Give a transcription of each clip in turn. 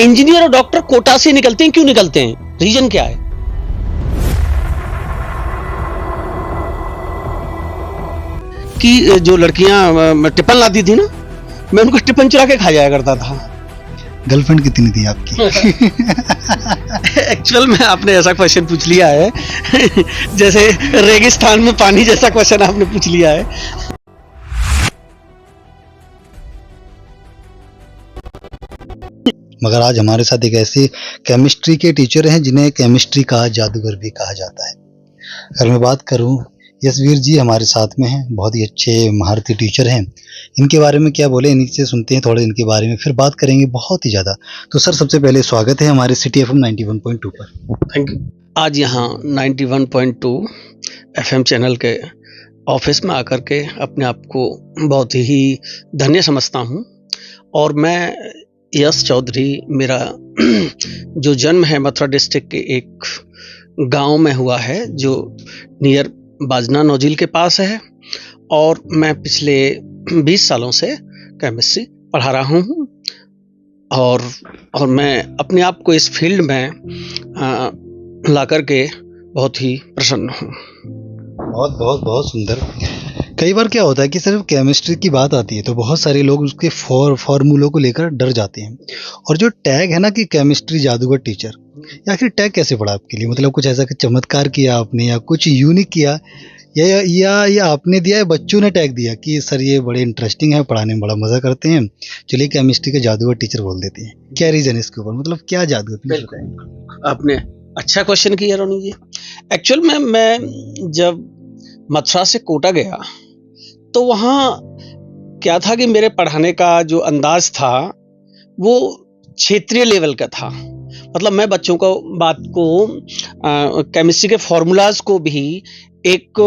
Engineer और doctor Kota से निकलते हैं, क्यों निकलते हैं, रीजन क्या है? कि जो लड़कियां टिफिन लाती थी ना, मैं उनको टिफिन चुरा के खा जाया करता था। गर्लफ्रेंड कितनी थी आपकी? एक्चुअल में आपने ऐसा क्वेश्चन पूछ लिया है जैसे रेगिस्तान में पानी जैसा क्वेश्चन आपने पूछ लिया है। मगर आज हमारे साथ एक ऐसे केमिस्ट्री के टीचर हैं जिन्हें केमिस्ट्री का जादूगर भी कहा जाता है। अगर मैं बात करूं, यशवीर जी हमारे साथ में हैं, बहुत ही अच्छे महारथी टीचर हैं। इनके बारे में क्या बोले, इन्हीं से सुनते हैं थोड़े इनके बारे में, फिर बात करेंगे बहुत ही ज़्यादा। तो सर सबसे पहले स्वागत है हमारे सिटी एफएम 91.2 पर। Thank you. आज यहाँ 91.2 एफएम चैनल के ऑफिस में आकर के अपने आप को बहुत ही धन्य समझता हूँ। और मैं यश चौधरी, मेरा जो जन्म है मथुरा डिस्ट्रिक्ट के एक गांव में हुआ है जो नियर बाजना नौजील के पास है, और मैं पिछले 20 सालों से केमिस्ट्री पढ़ा रहा हूँ। और मैं अपने आप को इस फील्ड में ला करके बहुत ही प्रसन्न हूँ। बहुत बहुत बहुत सुंदर। कई बार क्या होता है कि सिर्फ केमिस्ट्री की बात आती है तो बहुत सारे लोग उसके फॉर्मूलों को लेकर डर जाते हैं। और जो टैग है ना कि केमिस्ट्री जादूगर टीचर, या आखिर टैग कैसे पड़ा आपके लिए? मतलब कुछ ऐसा कि चमत्कार किया आपने या कुछ यूनिक किया, या आपने दिया है, बच्चों ने टैग दिया कि सर ये बड़े इंटरेस्टिंग है, पढ़ाने में बड़ा मज़ा करते हैं, चलिए केमिस्ट्री के जादूगर टीचर बोल देते हैं। क्या रीज़न है इसके ऊपर, मतलब क्या जादू है? आपने अच्छा क्वेश्चन किया रोनी जी। एक्चुअल में मैं जब मथुरा से कोटा गया तो वहाँ क्या था कि मेरे पढ़ाने का जो अंदाज था वो क्षेत्रीय लेवल का था। मतलब मैं बच्चों को बात को केमिस्ट्री के फॉर्मूलाज को भी एक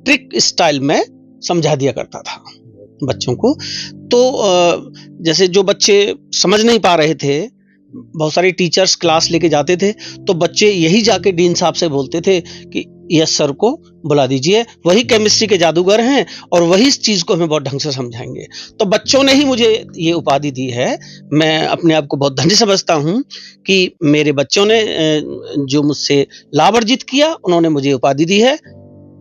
ट्रिक स्टाइल में समझा दिया करता था बच्चों को। तो जैसे जो बच्चे समझ नहीं पा रहे थे, बहुत सारे टीचर्स क्लास लेके जाते थे तो बच्चे यही जाके डीन साहब से बोलते थे कि यस सर को बुला दीजिए, वही केमिस्ट्री के जादूगर हैं और वही इस चीज़ को हमें बहुत ढंग से समझाएंगे। तो बच्चों ने ही मुझे ये उपाधि दी है। मैं अपने आप को बहुत धन्य समझता हूँ कि मेरे बच्चों ने जो मुझसे लाभ अर्जित किया, उन्होंने मुझे उपाधि दी है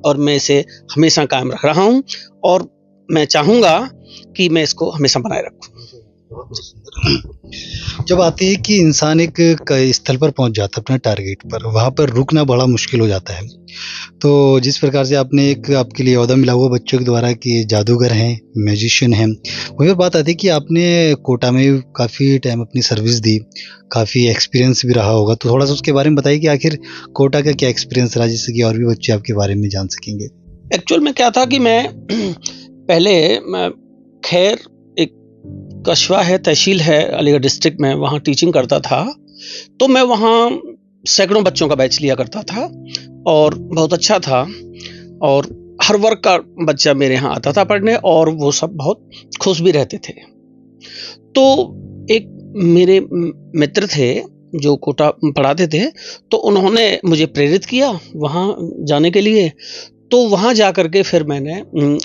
और मैं इसे हमेशा कायम रख रहा हूँ और मैं चाहूँगा कि मैं इसको हमेशा बनाए रखूँ। जब आती है कि इंसान एक स्थल पर पहुंच जाता है अपने टारगेट पर, वहां पर रुकना बड़ा मुश्किल हो जाता है। तो जिस प्रकार से आपने एक आपके लिए ओहदा मिला हुआ बच्चों के द्वारा कि जादूगर हैं, मैजिशियन हैं, वही बात आती है कि आपने कोटा में काफ़ी टाइम अपनी सर्विस दी, काफ़ी एक्सपीरियंस भी रहा होगा। तो थोड़ा सा उसके बारे में बताइए कि आखिर कोटा का क्या एक्सपीरियंस रहा, जिससे कि और भी बच्चे आपके बारे में जान सकेंगे। एक्चुअल में क्या था कि मैं पहले खैर एक कस्बा है, तहसील है अलीगढ़ डिस्ट्रिक्ट में, वहाँ टीचिंग करता था। तो मैं वहाँ सैकड़ों बच्चों का बैच लिया करता था और बहुत अच्छा था। और हर वर्ग का बच्चा मेरे यहाँ आता था पढ़ने और वो सब बहुत खुश भी रहते थे। तो एक मेरे मित्र थे जो कोटा पढ़ाते थे, तो उन्होंने मुझे प्रेरित किया वहाँ जाने के लिए। तो वहाँ जा कर के फिर मैंने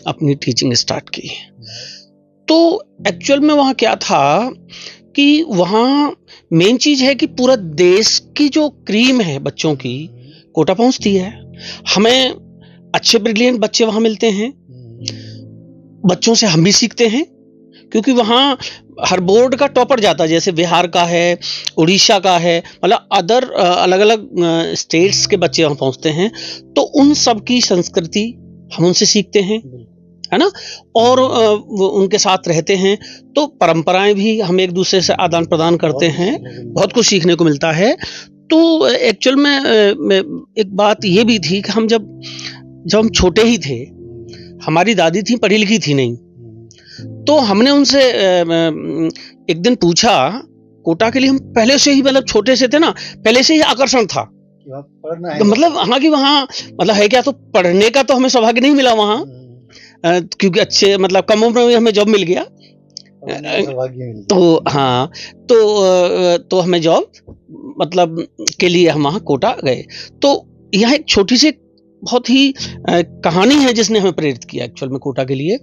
अपनी टीचिंग स्टार्ट की। तो एक्चुअल में वहाँ क्या था कि वहाँ मेन चीज़ है कि पूरा देश की जो क्रीम है बच्चों की कोटा पहुँचती है। हमें अच्छे ब्रिलियंट बच्चे वहाँ मिलते हैं, बच्चों से हम भी सीखते हैं, क्योंकि वहाँ हर बोर्ड का टॉपर जाता है, जैसे बिहार का है, उड़ीसा का है, मतलब अदर अलग अलग स्टेट्स के बच्चे वहाँ पहुँचते हैं। तो उन सब की संस्कृति हम उनसे सीखते हैं, है ना, और वो उनके साथ रहते हैं। तो परंपराएं भी हम एक दूसरे से आदान प्रदान करते हैं, बहुत कुछ सीखने को मिलता है। तो एक्चुअल में एक बात ये भी थी कि हम जब हम छोटे ही थे, हमारी दादी थी, पढ़ी लिखी थी नहीं, तो हमने उनसे एक दिन पूछा, कोटा के लिए हम पहले से ही, मतलब छोटे से थे ना, पहले से ही आकर्षण था, तो मतलब हाँ कि वहाँ मतलब है क्या, तो पढ़ने का तो हमें सौभाग्य नहीं मिला वहाँ, क्योंकि अच्छे मतलब कम उम्र में हमें जॉब मिल गया। तो हाँ, तो हमें जॉब मतलब के लिए हम वहाँ कोटा गए। तो यहाँ एक छोटी सी बहुत ही कहानी है जिसने हमें प्रेरित किया एक्चुअल में कोटा के लिए।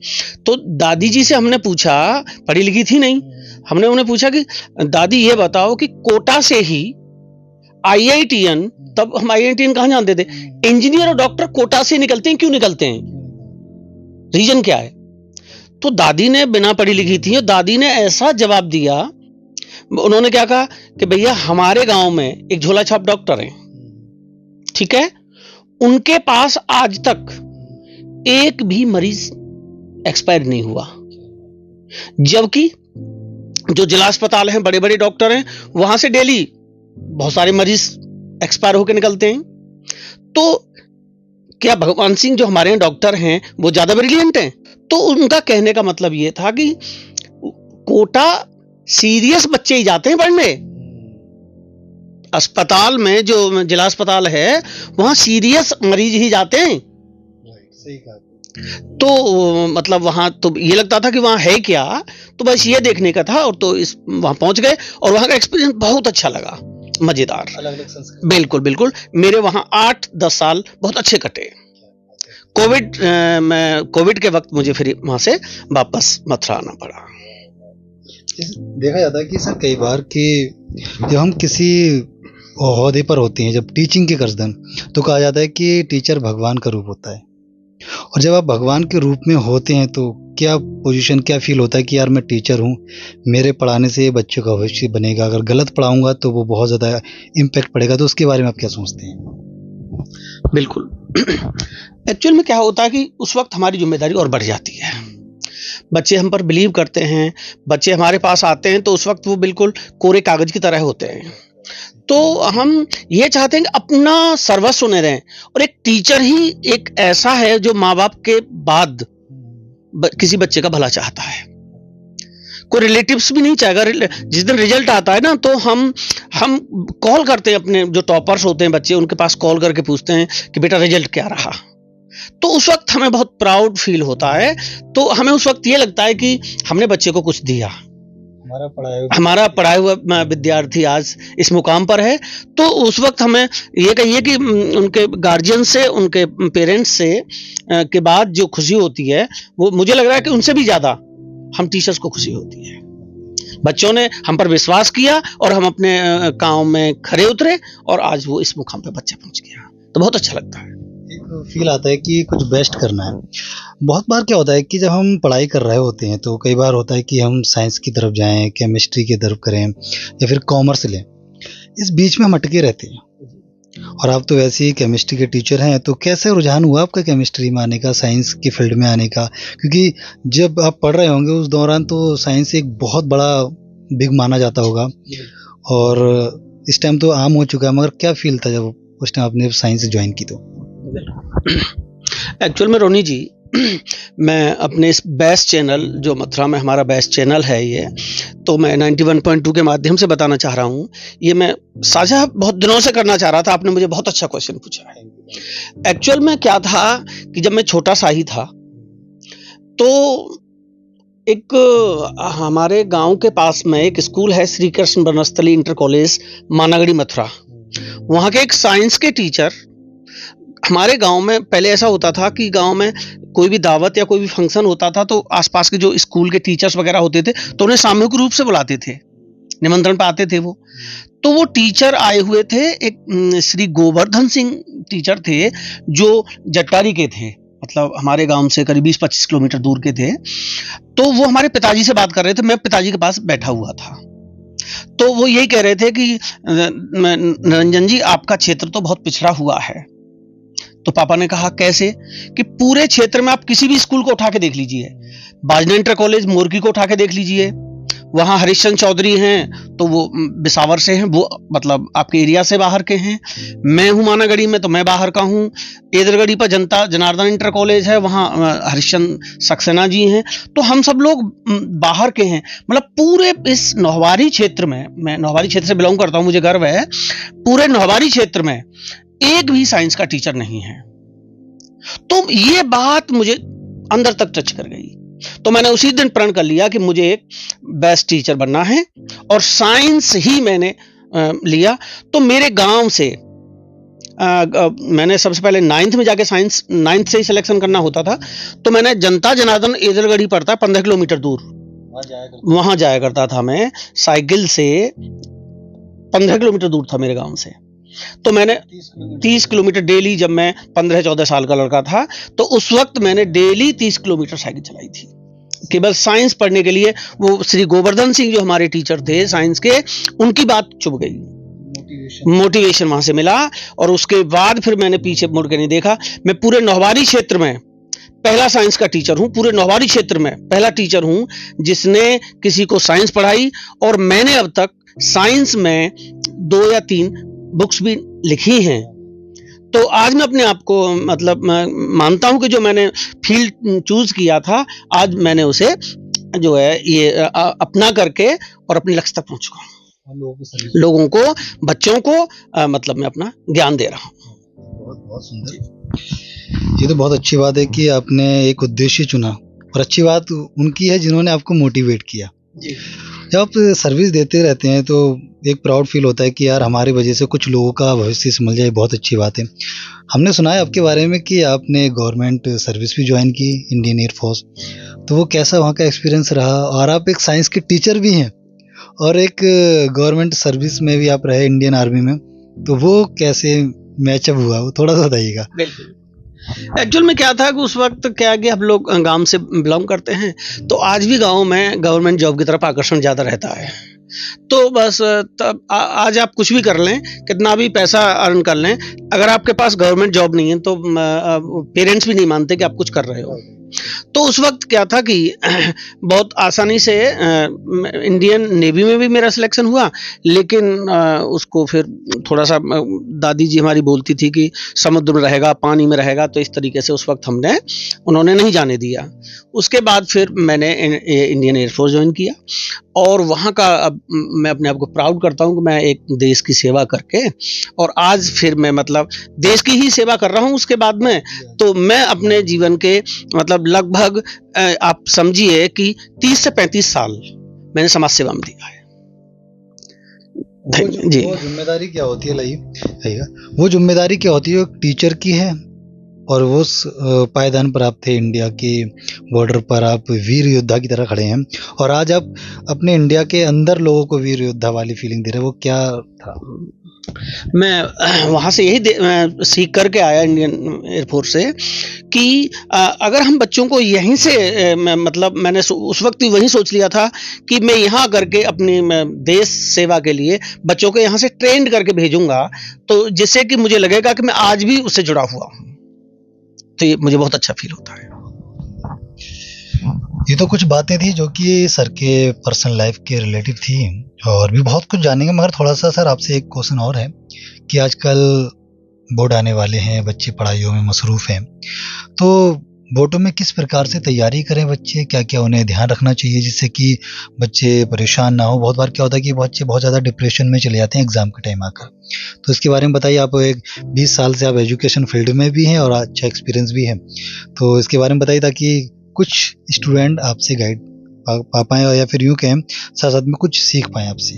तो दादी जी से हमने पूछा, पढ़ी लिखी थी नहीं, हमने उन्हें पूछा कि दादी ये बताओ कि कोटा से ही IITN, तब हम IITN कहाँ जानते थे, इंजीनियर और डॉक्टर कोटा से निकलते हैं, क्यों निकलते हैं, रीजन क्या है? तो दादी ने बिना पढ़ी लिखी थी, और दादी ने ऐसा जवाब दिया, उन्होंने क्या कहा कि भैया हमारे गांव में एक झोला छाप डॉक्टर हैं, ठीक है, उनके पास आज तक एक भी मरीज एक्सपायर नहीं हुआ, जबकि जो जिला अस्पताल हैं, बड़े बड़े डॉक्टर हैं, वहां से डेली बहुत सारे मरीज एक्सपायर होकर निकलते हैं। तो क्या भगवान सिंह जो हमारे यहाँ डॉक्टर हैं वो ज्यादा ब्रिलियंट हैं? तो उनका कहने का मतलब ये था कि कोटा सीरियस बच्चे ही जाते हैं पढ़ने, अस्पताल में जो जिला अस्पताल है वहां सीरियस मरीज ही जाते हैं। सही कहा। तो मतलब वहां तो ये लगता था कि वहां है क्या, तो बस ये देखने का था, और तो इस वहां पहुंच गए और वहां का एक्सपीरियंस बहुत अच्छा लगा, मजेदार। अलग अलग संस्कृति। बिल्कुल बिल्कुल, मेरे वहां 8-10 साल बहुत अच्छे कटे। कोविड के वक्त मुझे फिर वहां से वापस मथुरा आना पड़ा। देखा जाता है कि सर कई बार कि जब हम किसी ओहदे पर होते हैं, जब टीचिंग के करदन, तो कहा जाता है कि टीचर भगवान का रूप होता है, और जब आप भगवान के रूप में होते हैं तो क्या पोजीशन, क्या फील होता है कि यार मैं टीचर हूँ, मेरे पढ़ाने से बच्चों का भविष्य बनेगा, अगर गलत पढ़ाऊंगा तो वो बहुत ज़्यादा इम्पैक्ट पड़ेगा, तो उसके बारे में आप क्या सोचते हैं? बिल्कुल एक्चुअल में क्या होता है कि उस वक्त हमारी जिम्मेदारी और बढ़ जाती है, बच्चे हम पर बिलीव करते हैं, बच्चे हमारे पास आते हैं, तो उस वक्त वो बिल्कुल कोरे कागज की तरह होते हैं। तो हम ये चाहते हैं कि अपना सर्वस्व न रहें, और एक टीचर ही एक ऐसा है जो माँ बाप के बाद किसी बच्चे का भला चाहता है। कोई रिलेटिव्स भी नहीं चाहेगा। जिस दिन रिजल्ट आता है ना, तो हम कॉल करते हैं, अपने जो टॉपर्स होते हैं बच्चे, उनके पास कॉल करके पूछते हैं कि बेटा रिजल्ट क्या रहा। तो उस वक्त हमें बहुत प्राउड फील होता है। तो हमें उस वक्त ये लगता है कि हमने बच्चे को कुछ दिया, हमारा पढ़ाया हुआ विद्यार्थी आज इस मुकाम पर है। तो उस वक्त हमें ये कहिए कि उनके गार्जियन से, उनके पेरेंट्स से के बाद जो खुशी होती है, वो मुझे लग रहा है कि उनसे भी ज्यादा हम टीचर्स को खुशी होती है। बच्चों ने हम पर विश्वास किया और हम अपने काम में खरे उतरे, और आज वो इस मुकाम पे बच्चा पहुंच गया, तो बहुत अच्छा लगता है। एक फील आता है कि कुछ बेस्ट करना है। बहुत बार क्या होता है कि जब हम पढ़ाई कर रहे होते हैं तो कई बार होता है कि हम साइंस की तरफ जाएं, केमिस्ट्री की तरफ करें, या फिर कॉमर्स लें, इस बीच में हम अटके रहते हैं। और आप तो वैसे ही केमिस्ट्री के टीचर हैं, तो कैसे रुझान हुआ आपका केमिस्ट्री में आने का, साइंस की फील्ड में आने का? क्योंकि जब आप पढ़ रहे होंगे उस दौरान तो साइंस एक बहुत बड़ा बिग माना जाता होगा, और इस टाइम तो आम हो चुका है, मगर क्या फील था जब उस टाइम आपने साइंस ज्वाइन की? तो एक्चुअल में रोनी जी, मैं अपने इस बेस्ट चैनल, जो मथुरा में हमारा बेस्ट चैनल है ये, तो मैं 91.2 के माध्यम से बताना चाह रहा हूँ। ये मैं साझा बहुत दिनों से करना चाह रहा था, आपने मुझे बहुत अच्छा क्वेश्चन पूछा है। एक्चुअल में क्या था कि जब मैं छोटा सा ही था, तो एक हमारे गांव के पास में एक स्कूल है, श्री कृष्ण बनस्थली इंटर कॉलेज, मानागढ़ी, मथुरा। वहाँ के एक साइंस के टीचर, हमारे गांव में पहले ऐसा होता था कि गांव में कोई भी दावत या कोई भी फंक्शन होता था तो आसपास के जो स्कूल के टीचर्स वगैरह होते थे तो उन्हें सामूहिक रूप से बुलाते थे, निमंत्रण पे आते थे वो। तो वो टीचर आए हुए थे, एक श्री गोवर्धन सिंह टीचर थे, जो जट्टारी के थे, मतलब हमारे गांव से करीब 20-25 किलोमीटर दूर के थे। तो वो हमारे पिताजी से बात कर रहे थे, मैं पिताजी के पास बैठा हुआ था। तो वो यही कह रहे थे कि निरंजन जी, आपका क्षेत्र तो बहुत पिछड़ा हुआ है। तो पापा ने कहा कैसे? कि पूरे क्षेत्र में आप किसी भी स्कूल को उठा के देख लीजिए, बाजना इंटर कॉलेज मोरकी को उठा के देख लीजिए, वहां हरिश्चंद्र चौधरी हैं तो वो बिसावर से हैं, वो मतलब आपके एरिया से बाहर के हैं। मैं हूं मानागढ़ी में, तो मैं बाहर का हूं। एदरगढ़ी पर जनता जनार्दन इंटर कॉलेज है, वहां हरिश्चंद्र सक्सेना जी हैं। तो हम सब लोग बाहर के हैं। मतलब पूरे इस नौहवारी क्षेत्र में, मैं नौहवारी क्षेत्र से बिलोंग करता हूं, मुझे गर्व है, पूरे नौहवारी क्षेत्र में एक भी साइंस का टीचर नहीं है। तो ये बात मुझे अंदर तक टच कर गई। तो मैंने उसी दिन प्रण कर लिया कि मुझे एक बेस्ट टीचर बनना है, और साइंस ही मैंने लिया। तो मेरे गांव से मैंने सबसे पहले 9th में जाके साइंस 9th से ही सिलेक्शन करना होता था, तो मैंने जनता जनार्दन एजलगढ़ी पड़ता है 15 किलोमीटर दूर, वहाँ जाया करता था मैं साइकिल से। 15 किलोमीटर दूर था मेरे गांव से, तो मैंने 30 किलोमीटर डेली, जब मैं 15-14 साल का लड़का था तो उस वक्त मैंने डेली 30 किलोमीटर साइकिल चलाई थी, केवल साइंस पढ़ने के लिए। वो श्री गोवर्धन सिंह जो हमारे टीचर थे साइंस के, उनकी बात चुभ गई, मोटिवेशन वहां से मिला। और उसके बाद फिर मैंने पीछे मुड़ के नहीं देखा। मैं पूरे नौवारी क्षेत्र में पहला साइंस का टीचर हूं, पूरे नौवारी क्षेत्र में पहला टीचर हूं जिसने किसी को साइंस पढ़ाई। और मैंने अब तक साइंस में 2 या 3 बुक्स भी लिखी हैं। तो आज मैं अपने आप को मतलब मानता हूं कि जो मैंने फील्ड चूज किया था, आज मैंने उसे जो है ये अपना करके और अपने लक्ष्य तक पहुंच चुका हूं। लोगों को, बच्चों को मतलब मैं अपना ज्ञान दे रहा हूं। बहुत सुंदर। ये तो बहुत अच्छी बात है कि आपने एक उद्देश्य चुना, और अच्छी बात उनकी है जिन्होंने आपको मोटिवेट किया। जब आप सर्विस देते रहते हैं तो एक प्राउड फील होता है कि यार हमारी वजह से कुछ लोगों का भविष्य संभल जाए, बहुत अच्छी बात है। हमने सुना है आपके बारे में कि आपने गवर्नमेंट सर्विस भी ज्वाइन की, इंडियन एयरफोर्स। तो वो कैसा वहाँ का एक्सपीरियंस रहा? और आप एक साइंस के टीचर भी हैं और एक गवर्नमेंट सर्विस में भी आप रहे, इंडियन आर्मी में, तो वो कैसे मैचअप हुआ, वो थोड़ा सा बताइएगा। बिल्कुल। एक्चुअल में क्या था कि उस वक्त क्या कि हम लोग गांव से बिलोंग करते हैं, तो आज भी गांव में गवर्नमेंट जॉब की तरफ आकर्षण ज़्यादा रहता है। तो बस तब आज आप कुछ भी कर लें, कितना भी पैसा अर्न कर लें, अगर आपके पास गवर्नमेंट जॉब नहीं है तो पेरेंट्स भी नहीं मानते कि आप कुछ कर रहे हो। तो उस वक्त क्या था कि बहुत आसानी से इंडियन नेवी में भी मेरा सिलेक्शन हुआ, लेकिन उसको फिर थोड़ा सा दादी जी हमारी बोलती थी कि समुद्र में रहेगा, पानी में रहेगा, तो इस तरीके से उस वक्त उन्होंने नहीं जाने दिया। उसके बाद फिर मैंने इंडियन एयरफोर्स ज्वाइन किया, और वहाँ का अब मैं अपने आप को प्राउड करता हूँ कि मैं एक देश की सेवा करके, और आज फिर मैं मतलब देश की ही सेवा कर रहा हूँ। उसके बाद में तो मैं अपने जीवन के मतलब लगभग आप समझिए कि 30 से 35 साल मैंने समाज सेवा में दिया है। जी, वो जिम्मेदारी क्या होती है लाइए, वो जिम्मेदारी क्या होती है, एक टीचर की है, और वो पायदान पर आप थे, इंडिया के बॉर्डर पर आप वीर योद्धा की तरह खड़े हैं, और आज आप अपने इंडिया के अंदर लोगों को वीर योद्धा वाली फीलिंग दे रहे हैं। वो क्या था? मैं वहाँ से यही सीख करके आया इंडियन एयरफोर्स से कि अगर हम बच्चों को यहीं से मतलब मैंने उस वक्त ही वही सोच लिया था कि मैं यहाँ करके अपनी देश सेवा के लिए बच्चों को यहाँ से ट्रेंड करके भेजूंगा, तो जिससे कि मुझे लगेगा कि मैं आज भी उससे जुड़ा हुआ हूँ। तो ये मुझे बहुत अच्छा फील होता है। ये तो कुछ बातें थी जो कि सर के पर्सनल लाइफ के रिलेटिव थी, और भी बहुत कुछ जानेंगे, मगर थोड़ा सा सर आपसे एक क्वेश्चन और है कि आजकल बोर्ड आने वाले हैं, बच्चे पढ़ाइयों में मसरूफ़ हैं, तो बोर्डों में किस प्रकार से तैयारी करें बच्चे, क्या क्या उन्हें ध्यान रखना चाहिए जिससे कि बच्चे परेशान ना हो? बहुत बार क्या होता है कि बच्चे बहुत ज़्यादा डिप्रेशन में चले जाते हैं एग्ज़ाम के टाइम आकर। तो इसके बारे में बताइए। आप एक 20 साल से आप एजुकेशन फील्ड में भी हैं और अच्छा एक्सपीरियंस भी है, तो इसके बारे में बताइए ताकि कुछ स्टूडेंट आपसे गाइड पा पाएँ, या फिर यूँ कहें साथ साथ में कुछ सीख पाएँ आपसे।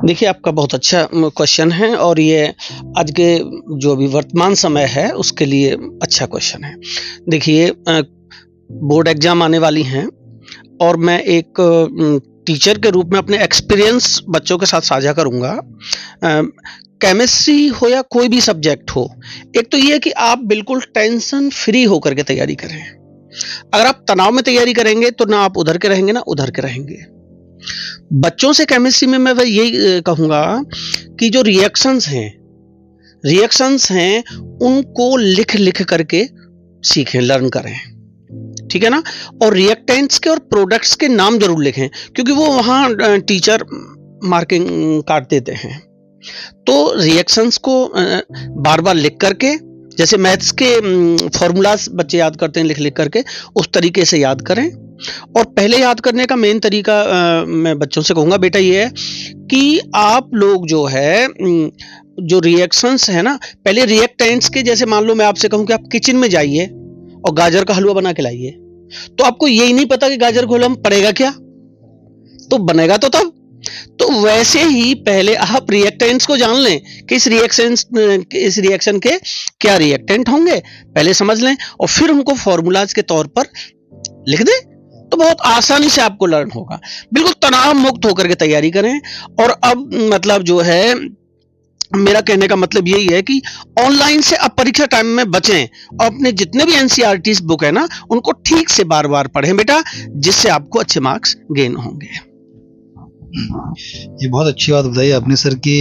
देखिए, आपका बहुत अच्छा क्वेश्चन है, और ये आज के जो अभी वर्तमान समय है उसके लिए अच्छा क्वेश्चन है। देखिए, बोर्ड एग्जाम आने वाली हैं, और मैं एक टीचर के रूप में अपने एक्सपीरियंस बच्चों के साथ साझा करूंगा। केमिस्ट्री हो या कोई भी सब्जेक्ट हो, एक तो ये है कि आप बिल्कुल टेंशन फ्री होकर के तैयारी करें। अगर आप तनाव में तैयारी करेंगे तो ना आप उधर के रहेंगे ना उधर के रहेंगे। बच्चों से केमिस्ट्री में मैं यही कहूँगा कि जो रिएक्शंस हैं उनको लिख करके सीखें, लर्न करें, ठीक है ना। और रिएक्टेंट्स के और प्रोडक्ट्स के नाम जरूर लिखें, क्योंकि वो वहाँ टीचर मार्किंग काट देते हैं। तो रिएक्शंस को बार बार लिख करके, जैसे मैथ्स के फॉर्मूलाज बच्चे याद करते हैं लिख करके, उस तरीके से याद करें। और पहले याद करने का मेन तरीका मैं बच्चों से कहूँगा बेटा ये है कि आप लोग जो है जो रिएक्शंस है ना, पहले रिएक्टेंट्स के, जैसे मान लो मैं आपसे कहूँ कि आप किचन में जाइए और गाजर का हलवा बना के लाइए, तो आपको यही नहीं पता कि गाजर का हलवा पड़ेगा क्या, तो बनेगा तो तब तो वैसे ही पहले आप रिएक्टेंट्स को जान लें कि इस रिएक्शन के क्या रिएक्टेंट होंगे, पहले समझ लें और फिर उनको फॉर्मूलाज के तौर पर लिख दें, तो बहुत आसानी से आपको लर्न होगा। बिल्कुल तनाव मुक्त होकर के तैयारी करें। और अब मतलब जो है मेरा कहने का मतलब यही है कि ऑनलाइन से अब परीक्षा टाइम में बचें और अपने जितने भी एनसीईआरटी बुक है ना उनको ठीक से बार बार पढ़ें बेटा, जिससे आपको अच्छे मार्क्स गेन होंगे। ये बहुत अच्छी बात बताई आपने सर कि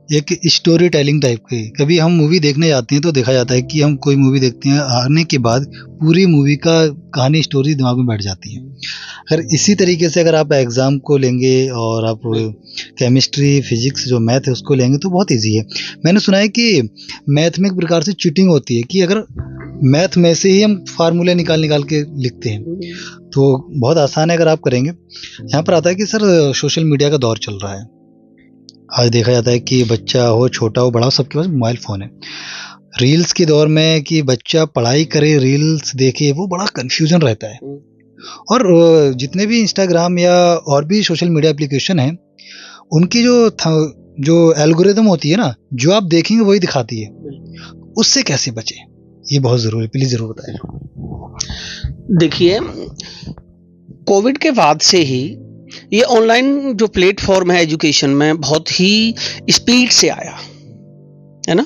एक स्टोरी टेलिंग टाइप की, कभी हम मूवी देखने जाते हैं तो देखा जाता है कि हम कोई मूवी देखते हैं, आने के बाद पूरी मूवी का कहानी स्टोरी दिमाग में बैठ जाती है। अगर इसी तरीके से अगर आप एग्ज़ाम को लेंगे और आप केमिस्ट्री फिजिक्स जो मैथ है उसको लेंगे तो बहुत इजी है। मैंने सुना है कि मैथ में एक प्रकार से चीटिंग होती है कि अगर मैथ में से ही हम फार्मूले निकाल के लिखते हैं तो बहुत आसान है अगर आप करेंगे। यहाँ पर आता है कि सर सोशल मीडिया का दौर चल रहा है, आज देखा जाता है कि बच्चा हो छोटा हो बड़ा हो सबके पास मोबाइल फ़ोन है। रील्स के दौर में कि बच्चा पढ़ाई करे रील्स देखे वो बड़ा कन्फ्यूजन रहता है। और जितने भी इंस्टाग्राम या और भी सोशल मीडिया एप्लीकेशन हैं उनकी जो एल्गोरिदम होती है ना, जो आप देखेंगे वही दिखाती है, उससे कैसे बचें ये बहुत ज़रूरी, प्लीज़ ज़रूर बताएं। देखिए कोविड के बाद से ही ये ऑनलाइन जो प्लेटफॉर्म है एजुकेशन में बहुत ही स्पीड से आया है ना,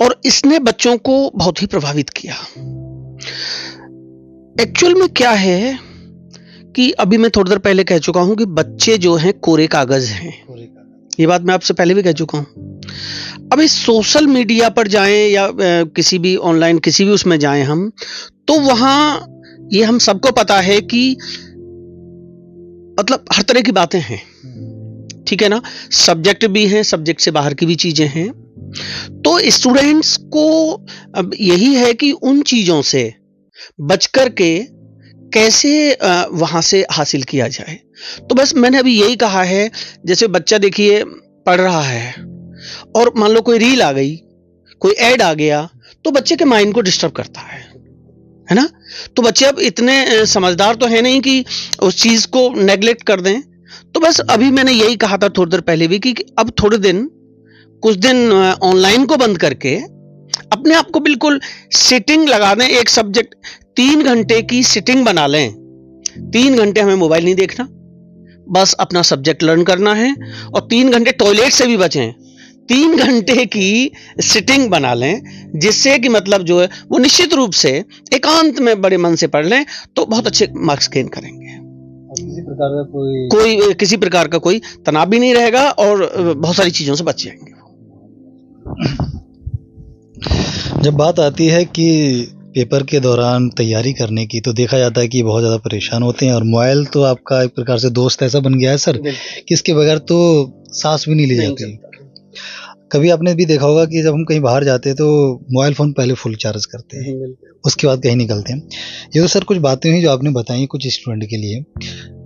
और इसने बच्चों को बहुत ही प्रभावित किया। एक्चुअल में क्या है कि अभी मैं थोड़ी देर पहले कह चुका हूं कि बच्चे जो हैं कोरे कागज हैं, ये बात मैं आपसे पहले भी कह चुका हूं। अब इस सोशल मीडिया पर जाएं या किसी भी ऑनलाइन किसी भी उसमें जाएं हम, तो वहां ये हम सबको पता है कि मतलब हर तरह की बातें हैं, ठीक है ना, सब्जेक्ट भी हैं, सब्जेक्ट से बाहर की भी चीजें हैं। तो स्टूडेंट्स को अब यही है कि उन चीजों से बचकर के कैसे वहां से हासिल किया जाए। तो बस मैंने अभी यही कहा है, जैसे बच्चा देखिए पढ़ रहा है और मान लो कोई रील आ गई, कोई ऐड आ गया, तो बच्चे के माइंड को डिस्टर्ब करता है ना। तो बच्चे अब इतने समझदार तो है नहीं कि उस चीज को नेग्लेक्ट कर दें। तो बस अभी मैंने यही कहा था थोड़ी देर पहले भी कि अब थोड़े दिन कुछ दिन ऑनलाइन को बंद करके अपने आप को बिल्कुल सिटिंग लगा दें, एक सब्जेक्ट 3 घंटे की सिटिंग बना लें। 3 घंटे हमें मोबाइल नहीं देखना, बस अपना सब्जेक्ट लर्न करना है और 3 घंटे टॉयलेट से भी बचें। 3 घंटे की सिटिंग बना लें, जिससे कि मतलब जो है वो निश्चित रूप से एकांत में बड़े मन से पढ़ लें तो बहुत अच्छे मार्क्स गेन करेंगे। किसी प्रकार का कोई तनाव भी नहीं रहेगा और बहुत सारी चीजों से बच जाएंगे। जब बात आती है कि पेपर के दौरान तैयारी करने की, तो देखा जाता है कि बहुत ज़्यादा परेशान होते हैं और मोबाइल तो आपका एक प्रकार से दोस्त ऐसा बन गया है सर कि इसके बगैर तो सांस भी नहीं ली जाती। कभी आपने भी देखा होगा कि जब हम कहीं बाहर जाते हैं तो मोबाइल फ़ोन पहले फुल चार्ज करते हैं, उसके बाद कहीं निकलते हैं। ये तो सर कुछ बातें हुई जो आपने बताई कुछ स्टूडेंट के लिए।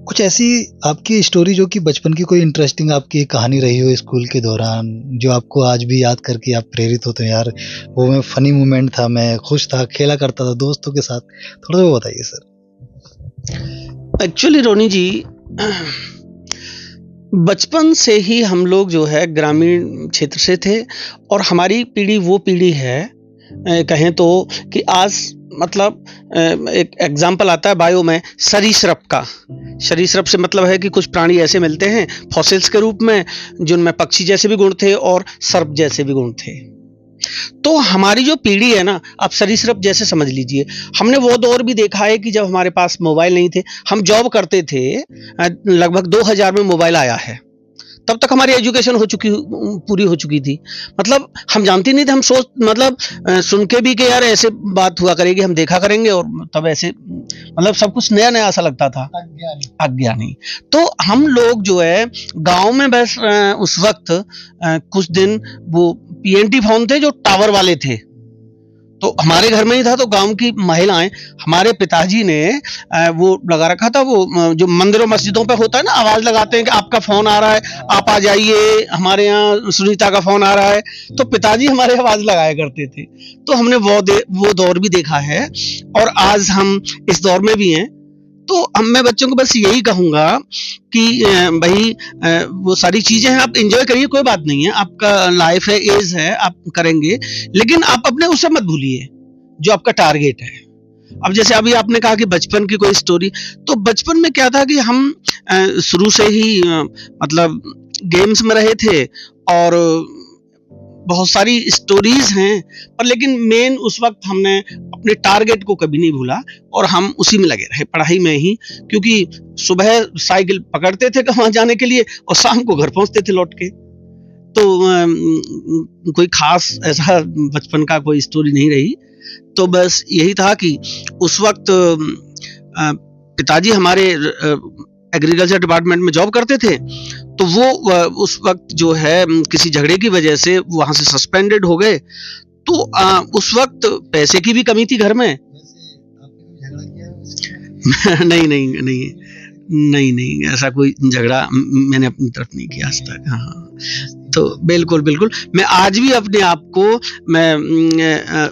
कुछ ऐसी आपकी स्टोरी जो कि बचपन की कोई इंटरेस्टिंग आपकी कहानी रही हो स्कूल के दौरान, जो आपको आज भी याद करके आप प्रेरित होते हैं, यार वो मैं फनी मोमेंट था, मैं खुश था, खेला करता था दोस्तों के साथ, थोड़ा सा वो बताइए सर। एक्चुअली रोनी जी, बचपन से ही हम लोग जो है ग्रामीण क्षेत्र से थे और हमारी पीढ़ी वो पीढ़ी है कहें तो कि आज मतलब एक एग्जाम्पल आता है बायो में सरीसृप का। सरीसृप से मतलब है कि कुछ प्राणी ऐसे मिलते हैं फॉसिल्स के रूप में जिनमें पक्षी जैसे भी गुण थे और सर्प जैसे भी गुण थे। तो हमारी जो पीढ़ी है ना, आप सरीसृप जैसे समझ लीजिए। हमने वो दौर भी देखा है कि जब हमारे पास मोबाइल नहीं थे, हम जॉब करते थे, लगभग 2000 में मोबाइल आया है, तब तक हमारी एजुकेशन पूरी हो चुकी थी। मतलब हम जानते नहीं थे, हम मतलब सुन के भी कि यार ऐसे बात हुआ करेगी, हम देखा करेंगे, और तब ऐसे मतलब सब कुछ नया नया ऐसा लगता था, अज्ञानी। तो हम लोग जो है गांव में बस उस वक्त कुछ दिन वो पीएनटी फोन थे जो टावर वाले थे, तो हमारे घर में ही था। तो गांव की महिलाएं, हमारे पिताजी ने वो लगा रखा था, वो जो मंदिरों मस्जिदों पे होता है ना, आवाज लगाते हैं कि आपका फोन आ रहा है, आप आ जाइए, हमारे यहाँ सुनीता का फोन आ रहा है। तो पिताजी हमारे आवाज लगाया करते थे। तो हमने वो दौर भी देखा है और आज हम इस दौर में भी हैं। तो मैं बच्चों को बस यही कहूँगा कि भाई वो सारी चीज़ें हैं, आप एंजॉय करिए, कोई बात नहीं है, आपका लाइफ है, एज है, आप करेंगे, लेकिन आप अपने उससे मत भूलिए जो आपका टारगेट है। अब जैसे अभी आपने कहा कि बचपन की कोई स्टोरी, तो बचपन में क्या था कि हम शुरू से ही मतलब गेम्स में रहे थे और बहुत सारी स्टोरीज हैं, पर लेकिन मेन उस वक्त हमने अपने टारगेट को कभी नहीं भूला और हम उसी में लगे रहे, पढ़ाई में ही, क्योंकि सुबह साइकिल पकड़ते थे वहां जाने के लिए और शाम को घर पहुंचते थे लौट के। तो कोई खास ऐसा बचपन का कोई स्टोरी नहीं रही। तो बस यही था कि उस वक्त पिताजी हमारे एग्रीकल्चर डिपार्टमेंट में जॉब करते थे, तो वो उस वक्त जो है किसी झगड़े की वजह से वहां से सस्पेंडेड हो गए। तो उस वक्त पैसे की भी कमी थी घर में। नहीं नहीं नहीं नहीं नहीं, ऐसा कोई झगड़ा मैंने अपनी तरफ नहीं किया आज तक। हाँ, तो बिल्कुल बिल्कुल, मैं आज भी अपने आप को, मैं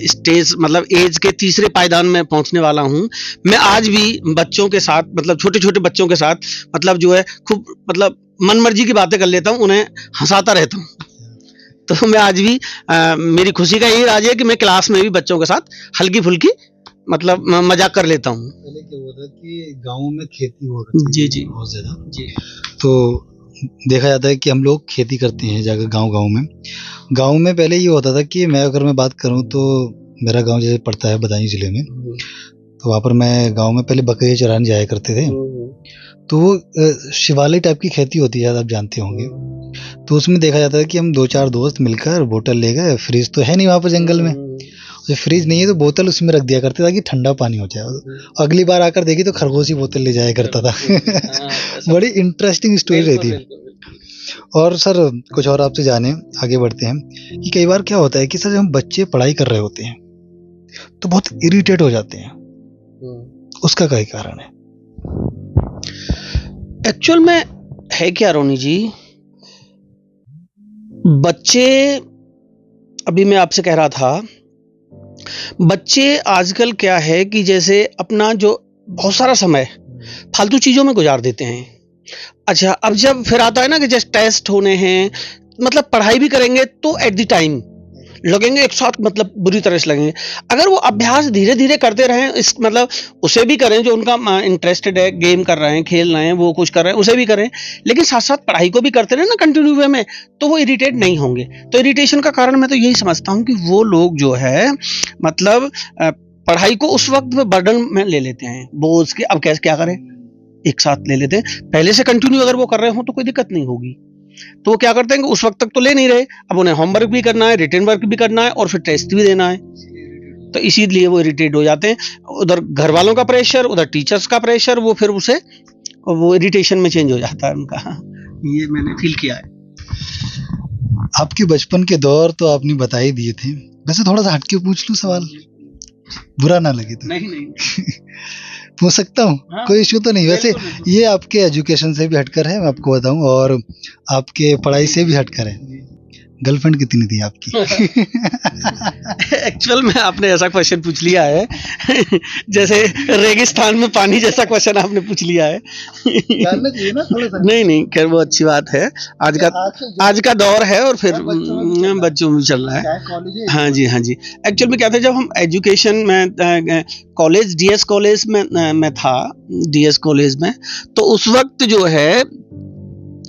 स्टेज मतलब एज के तीसरे पायदान में पहुंचने वाला हूं। मैं आज भी बच्चों के साथ, मतलब छोटे छोटे बच्चों के साथ, मतलब जो है खूब, मतलब मन मर्जी की बातें कर लेता हूं, उन्हें हंसाता रहता हूं। तो मैं आज भी मेरी खुशी का यही राज है कि मैं क्लास में भी बच्चों के साथ हल्की फुल्की मतलब मजाक कर लेता हूँ। पहले क्या हुआ था कि गाँव में खेती हुआ करती थी जी जी बहुत ज्यादा, जी। तो देखा जाता है कि हम लोग खेती करते हैं जाकर गांव में। गांव में पहले ये होता था कि अगर मैं बात करूं तो मेरा गांव जैसे पड़ता है बदायूं जिले में, तो वहाँ पर मैं गांव में पहले बकरी चराने जाया करते थे। तो वो शिवालय टाइप की खेती होती है, आप जानते होंगे। तो उसमें देखा जाता है कि हम 2-4 दोस्त मिलकर बोतल ले गए, फ्रिज तो है नहीं वहाँ पर जंगल में, फ्रिज नहीं है तो बोतल उसमें रख दिया करते ताकि ठंडा पानी हो जाए। अगली बार आकर देखी तो खरगोशी बोतल ले जाया करता था। बड़ी इंटरेस्टिंग स्टोरी रहती है। और सर कुछ और आपसे जाने आगे बढ़ते हैं कि कई बार क्या होता है कि सर हम बच्चे पढ़ाई कर रहे होते हैं तो बहुत इरिटेट हो जाते हैं, उसका क्या कारण है? एक्चुअल में है क्या रोनी जी, बच्चे, अभी मैं आपसे कह रहा था, बच्चे आजकल क्या है कि जैसे अपना जो बहुत सारा समय फालतू चीजों में गुजार देते हैं। अच्छा, अब जब फिर आता है ना कि जैसे टेस्ट होने हैं, मतलब पढ़ाई भी करेंगे तो एट द टाइम लगेंगे एक साथ, मतलब बुरी तरह से लगेंगे। अगर वो अभ्यास धीरे धीरे करते रहें, इस मतलब उसे भी करें जो उनका इंटरेस्टेड है, गेम कर रहे हैं, खेल रहे हैं, वो कुछ कर रहे हैं, उसे भी करें, लेकिन साथ साथ पढ़ाई को भी करते रहें ना कंटिन्यू वे में, तो वो इरिटेट नहीं होंगे। तो इरिटेशन का कारण मैं तो यही समझता हूँ कि वो लोग जो है मतलब पढ़ाई को उस वक्त में बर्डन में ले लेते हैं, बोझ के। अब कैसे क्या करें, एक साथ ले लेते हैं। पहले से कंटिन्यू अगर वो कर रहे हो तो कोई दिक्कत नहीं होगी। तो वो क्या करते हैं कि उस वक्त तक तो ले नहीं रहे, अब उन्हें होमवर्क भी करना है, रिटन वर्क भी करना है और फिर टेस्ट भी देना है, तो इसीलिए वो इरिटेट हो जाते हैं। उधर घर वालों का प्रेशर, उधर टीचर्स का प्रेशर, वो फिर उसे वो इरिटेशन में चेंज हो जाता है उनका। ये मैंने फील किया है। आपके बचपन के दौर तो आपने बता ही दिए थे, वैसे थोड़ा सा हटके पूछ लूं सवाल, बुरा ना लगे तो? नहीं पूछ सकता हूँ? हाँ, कोई इश्यू तो नहीं। वैसे ये आपके एजुकेशन से भी हटकर है, मैं आपको बताऊं, और आपके पढ़ाई से भी हटकर है। गर्लफ्रेंड कितनी थी आपकी? एक्चुअल में आपने ऐसा क्वेश्चन पूछ लिया है जैसे रेगिस्तान में पानी जैसा क्वेश्चन आपने पूछ लिया है। जानना चाहिए ना थोड़ा सा। नहीं खैर वो अच्छी बात है, आज का दौर है और फिर बच्चों में चल रहा है। हाँ जी। एक्चुअल में क्या था, जब हम एजुकेशन में कॉलेज, डीएस कॉलेज में था, डीएस कॉलेज में, तो उस वक्त जो है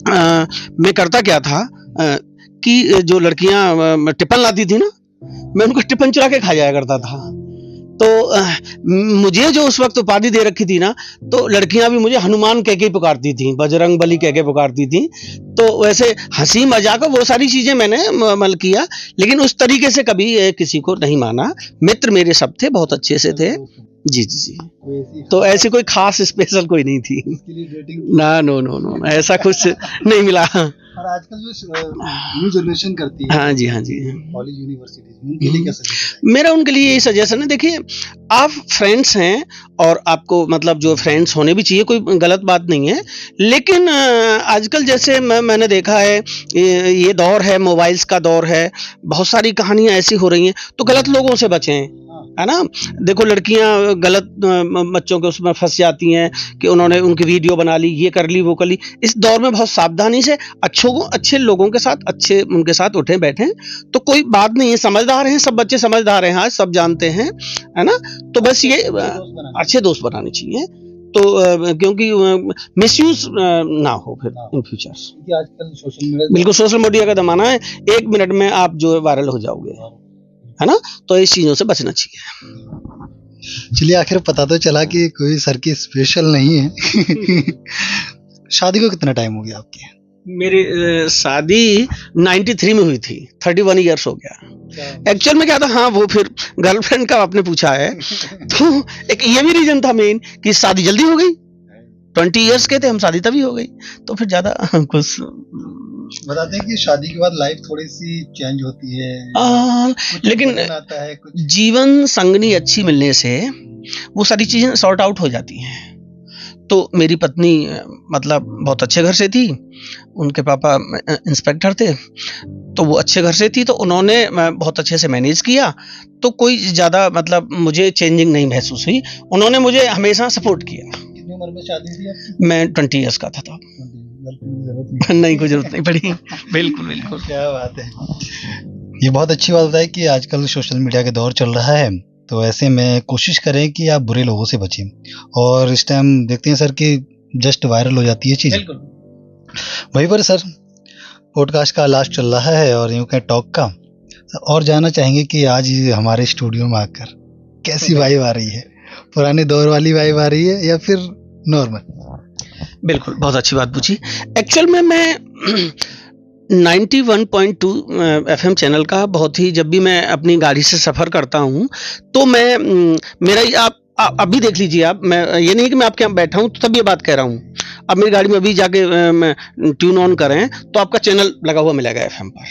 मैं करता क्या था कि जो लड़कियां टिफिन लाती थी ना, मैं उनको टिफिन चुरा के खा जाया करता था। तो मुझे जो उस वक्त उपाधि दे रखी थी ना, तो लड़कियां भी मुझे हनुमान कह के पुकारती थी, बजरंग बली कह के पुकारती थी। तो वैसे हंसी मजाक वो सारी चीजें मैंने अमल किया, लेकिन उस तरीके से कभी किसी को नहीं माना। मित्र मेरे सब थे, बहुत अच्छे से थे। जी। तो ऐसी कोई खास स्पेशल कोई नहीं थी ना, नो ऐसा कुछ नहीं मिला। और आजकल जो न्यू जनरेशन करती है, हाँ जी, हाँ जी। कॉलेज यूनिवर्सिटीज में, उनके लिए क्या सजेशन है? मेरा उनके लिए यही सजेशन है, देखिए आप फ्रेंड्स हैं और आपको मतलब जो फ्रेंड्स होने भी चाहिए, कोई गलत बात नहीं है, लेकिन आजकल जैसे मैंने देखा है ये दौर है, मोबाइल्स का दौर है, बहुत सारी कहानियां ऐसी हो रही हैं, तो गलत लोगों से बचें, है ना। देखो लड़कियां गलत बच्चों के उसमें फंस जाती हैं कि उन्होंने उनकी वीडियो बना ली, ये कर ली, वो कर ली। इस दौर में बहुत सावधानी से अच्छे लोगों के साथ, अच्छे उनके साथ उठें बैठें, तो कोई बात नहीं है, समझदार हैं सब बच्चे, समझदार हैं, हाँ सब जानते हैं, है ना। तो बस ये अच्छे दोस्त बनाने चाहिए, तो क्योंकि मिसयूज ना हो फिर इन फ्यूचर। आजकल सोशल मीडिया, बिल्कुल सोशल मीडिया का जमाना है, 1 मिनट में आप जो है वायरल हो जाओगे, है ना, तो इस चीजों से बचना चाहिए। चलिए आखिर पता तो चला कि कोई सर की स्पेशल नहीं है। शादी को कितना टाइम हो गया आपकी? मेरी शादी 93 में हुई थी, 31 ईयर्स हो गया। एक्चुअल में क्या था, हाँ वो फिर गर्लफ्रेंड का आपने पूछा है, तो एक ये भी रीजन था मेन कि शादी जल्दी हो गई, 20 ईयर्स के थे हम, शादी तभी हो गई, तो फिर ज्यादा कुछ। बताते हैं कि शादी के बाद लाइफ थोड़ी सी चेंज होती है, लेकिन आता है कुछ। जीवन संगनी अच्छी मिलने से वो सारी चीजें सॉर्ट आउट हो जाती हैं। तो मेरी पत्नी मतलब बहुत अच्छे घर से थी, उनके पापा इंस्पेक्टर थे, तो वो अच्छे घर से थी, तो उन्होंने बहुत अच्छे से मैनेज किया, तो कोई ज़्यादा मतलब मुझे चेंजिंग नहीं महसूस हुई, उन्होंने मुझे हमेशा सपोर्ट किया। कितनी उम्र में शादी थी आपकी? मैं 20 ईयर्स का था तब। नहीं, कोई जरूरत नहीं पड़ी। बिल्कुल बिल्कुल। क्या बात है, ये बहुत अच्छी बात है कि आजकल सोशल मीडिया के दौर चल रहा है, तो ऐसे में कोशिश करें कि आप बुरे लोगों से बचें, और इस टाइम देखते हैं सर कि जस्ट वायरल हो जाती है चीज़। वहीं पर सर पॉडकास्ट का लास्ट चल रहा है और यूं कहें टॉक का, और जानना चाहेंगे कि आज हमारे स्टूडियो में आकर कैसी वाइब आ रही है, पुराने दौर वाली वाइब आ रही है या फिर नॉर्मल? बिल्कुल, बहुत अच्छी बात पूछी। एक्चुअल में मैं 91.2 FM चैनल का बहुत ही, जब भी मैं अपनी गाड़ी से सफ़र करता हूँ, तो मैं मेरा आप अभी देख लीजिए आप, मैं ये नहीं कि मैं आपके यहाँ बैठा हूँ तो तब ये बात कह रहा हूँ, अब मेरी गाड़ी में अभी जाके ट्यून ऑन करें तो आपका चैनल लगा हुआ मिलेगा FM पर।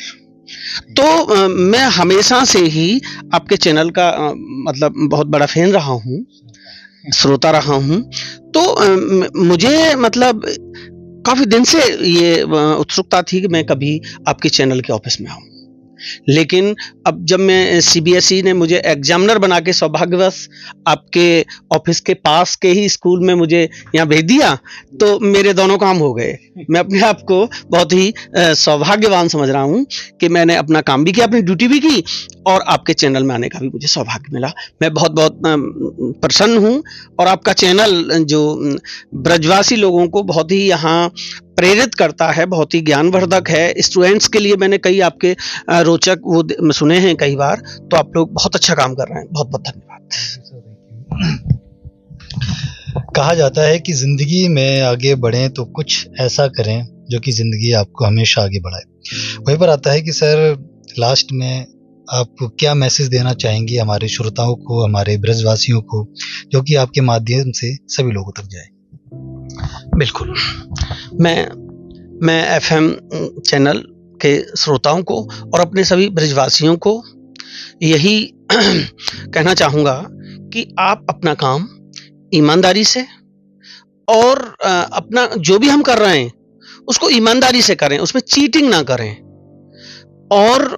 तो मैं हमेशा से ही आपके चैनल का मतलब बहुत बड़ा फैन रहा हूँ, श्रोता रहा हूँ, तो मुझे मतलब काफ़ी दिन से ये उत्सुकता थी कि मैं कभी आपके चैनल के ऑफिस में आऊँ, लेकिन अब जब मैं CBSE ने मुझे एग्जामिनर बना के सौभाग्यवश आपके ऑफिस के पास के ही स्कूल में मुझे यहाँ भेज दिया, तो मेरे दोनों काम हो गए। मैं अपने आप को बहुत ही सौभाग्यवान समझ रहा हूँ कि मैंने अपना काम भी किया, अपनी ड्यूटी भी की, और आपके चैनल में आने का भी मुझे सौभाग्य मिला। मैं बहुत बहुत प्रसन्न हूँ, और आपका चैनल जो ब्रजवासी लोगों को बहुत ही यहाँ प्रेरित करता है, बहुत ही ज्ञानवर्धक है। स्टूडेंट्स के लिए मैंने कई आपके रोचक वो सुने हैं कई बार, तो आप लोग बहुत अच्छा काम कर रहे हैं, बहुत बहुत धन्यवाद। कहा जाता है कि जिंदगी में आगे बढ़ें तो कुछ ऐसा करें जो कि जिंदगी आपको हमेशा आगे बढ़ाए। वहीं पर आता है कि सर लास्ट में आप क्या मैसेज देना चाहेंगे हमारे श्रोताओं को, हमारे ब्रजवासियों को, जो कि आपके माध्यम से सभी लोगों तक जाए? बिल्कुल, मैं FM चैनल के श्रोताओं को और अपने सभी ब्रजवासियों को यही कहना चाहूँगा कि आप अपना काम ईमानदारी से और अपना जो भी हम कर रहे हैं उसको ईमानदारी से करें, उसमें चीटिंग ना करें, और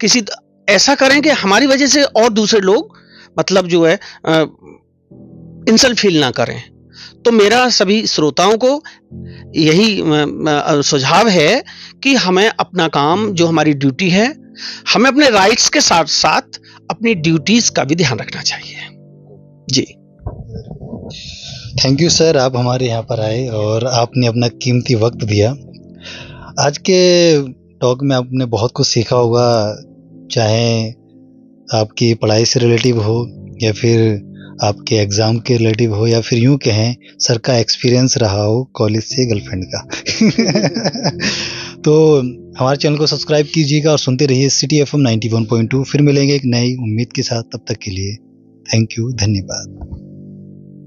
किसी ऐसा करें कि हमारी वजह से और दूसरे लोग मतलब जो है इंसल्ट फील ना करें। तो मेरा सभी श्रोताओं को यही सुझाव है कि हमें अपना काम, जो हमारी ड्यूटी है, हमें अपने राइट्स के साथ साथ अपनी ड्यूटीज का भी ध्यान रखना चाहिए। जी, थैंक यू सर, आप हमारे यहाँ पर आए और आपने अपना कीमती वक्त दिया। आज के टॉक में आपने बहुत कुछ सीखा होगा, चाहे आपकी पढ़ाई से रिलेटिव हो या फिर आपके एग्ज़ाम के रिलेटिव हो, या फिर यूँ कहें सर का एक्सपीरियंस रहा हो कॉलेज से गर्लफ्रेंड का। तो हमारे चैनल को सब्सक्राइब कीजिएगा और सुनते रहिए सिटी FM 91.2। फिर मिलेंगे एक नई उम्मीद के साथ, तब तक के लिए थैंक यू, धन्यवाद।